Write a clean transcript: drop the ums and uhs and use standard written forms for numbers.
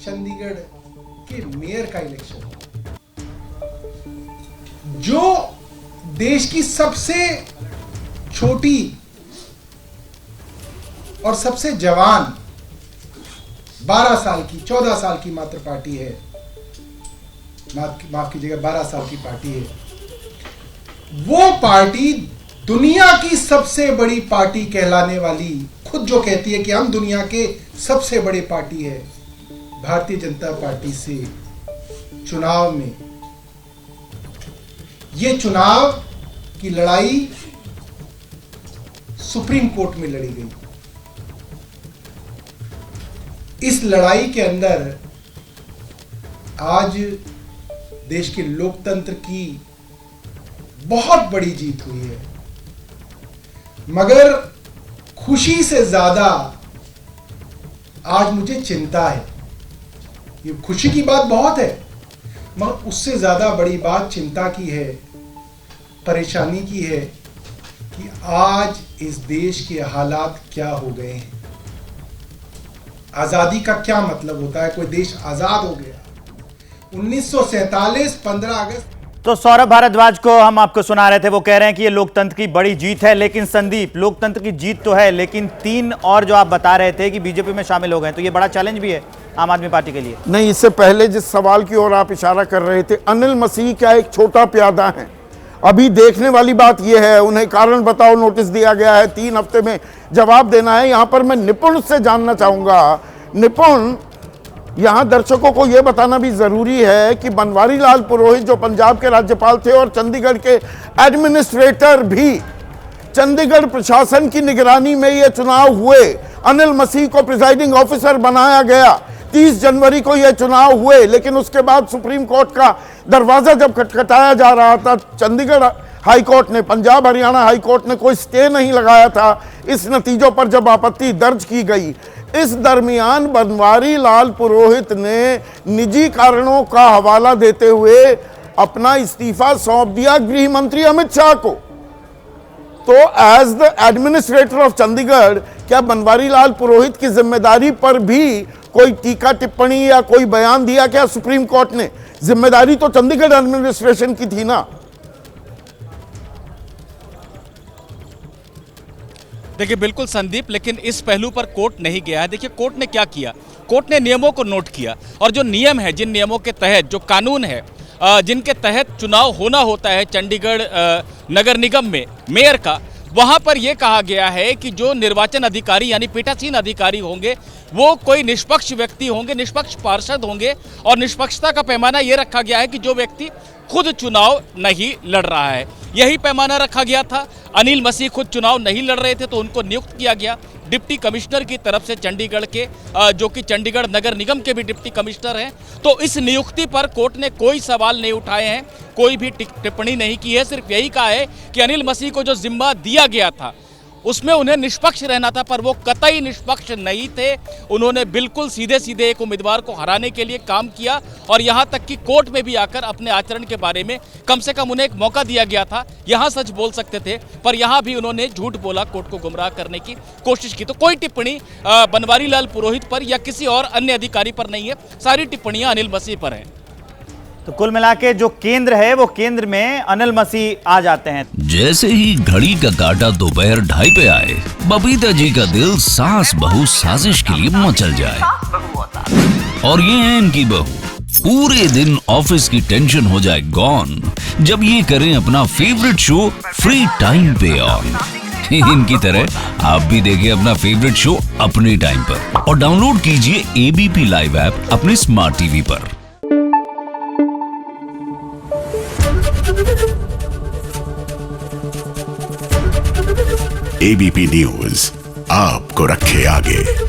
चंडीगढ़ के मेयर का इलेक्शन, जो देश की सबसे छोटी और सबसे जवान 12 साल की 14 साल की मात्र पार्टी है, माफ कीजिएगा 12 साल की पार्टी है, वो पार्टी दुनिया की सबसे बड़ी पार्टी कहलाने वाली, खुद जो कहती है कि हम दुनिया के सबसे बड़ी पार्टी है, भारतीय जनता पार्टी से चुनाव में, ये चुनाव की लड़ाई सुप्रीम कोर्ट में लड़ी गई। इस लड़ाई के अंदर आज देश के लोकतंत्र की बहुत बड़ी जीत हुई है, मगर खुशी से ज्यादा आज मुझे चिंता है। ये खुशी की बात बहुत है, मगर उससे ज्यादा बड़ी बात चिंता की है, परेशानी की है कि आज इस देश के हालात क्या हो गए हैं। आजादी का क्या मतलब होता है? कोई देश आजाद हो गया 1947 15 अगस्त। तो सौरभ भारद्वाज को हम आपको सुना रहे थे, वो कह रहे हैं कि ये लोकतंत्र की बड़ी जीत है। लेकिन संदीप, लोकतंत्र की जीत तो है, लेकिन 3 और जो आप बता रहे थे कि बीजेपी में शामिल हो गए, तो ये बड़ा चैलेंज भी है आम आदमी पार्टी के लिए। नहीं, इससे पहले जिस सवाल की ओर आप इशारा कर रहे थे, अनिल मसीह क्या एक छोटा प्यादा है? अभी देखने वाली बात यह है, उन्हें कारण बताओ नोटिस दिया गया है, 3 हफ्ते में जवाब देना है। यहां पर मैं निपुण से जानना चाहूंगा, निपुण, यहां दर्शकों को यह बताना भी जरूरी है कि बनवारी लाल पुरोहित जो पंजाब के राज्यपाल थे और चंडीगढ़ के एडमिनिस्ट्रेटर भी, चंडीगढ़ प्रशासन की निगरानी में ये चुनाव हुए, अनिल मसीह को प्रिजाइडिंग ऑफिसर बनाया गया, 30 जनवरी को यह चुनाव हुए। लेकिन उसके बाद सुप्रीम कोर्ट का दरवाजा जब खटखटाया जा रहा था, चंडीगढ़ हाई कोर्ट ने, पंजाब हरियाणा हाई कोर्ट ने कोई स्टे नहीं लगाया था इस नतीजों पर जब आपत्ति दर्ज की गई। इस दरमियान बनवारी लाल पुरोहित ने निजी कारणों का हवाला देते हुए अपना इस्तीफा सौंप दिया गृह मंत्री अमित शाह को। तो as the administrator of Chandigarh, क्या बनवारी लाल पुरोहित की जिम्मेदारी पर भी कोई टीका टिप्पणी या कोई बयान दिया क्या सुप्रीम कोर्ट ने? जिम्मेदारी तो चंडीगढ़ एडमिनिस्ट्रेशन की थी ना। देखिए बिल्कुल संदीप, लेकिन इस पहलू पर कोर्ट नहीं गया है। देखिए कोर्ट ने क्या किया, कोर्ट ने नियमों को नोट किया, और जो नियम है, जिन नियमों के तहत, जो कानून है जिनके तहत चुनाव होना होता है चंडीगढ़ नगर निगम में मेयर का, वहां पर यह कहा गया है कि जो निर्वाचन अधिकारी यानी पीठासीन अधिकारी होंगे वो कोई निष्पक्ष व्यक्ति होंगे, निष्पक्ष पार्षद होंगे, और निष्पक्षता का पैमाना यह रखा गया है कि जो व्यक्ति खुद चुनाव नहीं लड़ रहा है, यही पैमाना रखा गया था। अनिल मसीह खुद चुनाव नहीं लड़ रहे थे, तो उनको नियुक्त किया गया डिप्टी कमिश्नर की तरफ से चंडीगढ़ के, जो कि चंडीगढ़ नगर निगम के भी डिप्टी कमिश्नर हैं। तो इस नियुक्ति पर कोर्ट ने कोई सवाल नहीं उठाए हैं, कोई भी टिप्पणी नहीं की है। सिर्फ यही कहा है कि अनिल मसीह को जो जिम्मा दिया गया था उसमें उन्हें निष्पक्ष रहना था, पर वो कतई निष्पक्ष नहीं थे। उन्होंने बिल्कुल सीधे सीधे एक उम्मीदवार को हराने के लिए काम किया, और यहाँ तक कि कोर्ट में भी आकर अपने आचरण के बारे में कम से कम उन्हें एक मौका दिया गया था, यहाँ सच बोल सकते थे, पर यहाँ भी उन्होंने झूठ बोला, कोर्ट को गुमराह करने की कोशिश की। तो कोई टिप्पणी बनवारी लाल पुरोहित पर या किसी और अन्य अधिकारी पर नहीं है, सारी टिप्पणियां अनिल मसीह पर हैं। तो कुल मिला के जो केंद्र है, वो केंद्र में अनिल मसीह आ जाते हैं। जैसे ही घड़ी का काटा दोपहर 2:30 पे आए, बबीता जी का दिल सास बहू साजिश के लिए मचल जाए। और ये है इनकी बहू, पूरे दिन ऑफिस की टेंशन हो जाए गॉन जब ये करें अपना फेवरेट शो फ्री टाइम पे ऑन। इनकी तरह आप भी देखिए अपना फेवरेट शो अपने टाइम पर, और डाउनलोड कीजिए ABP लाइव ऐप अपने स्मार्ट टीवी पर। ABP न्यूज आपको रखे आगे।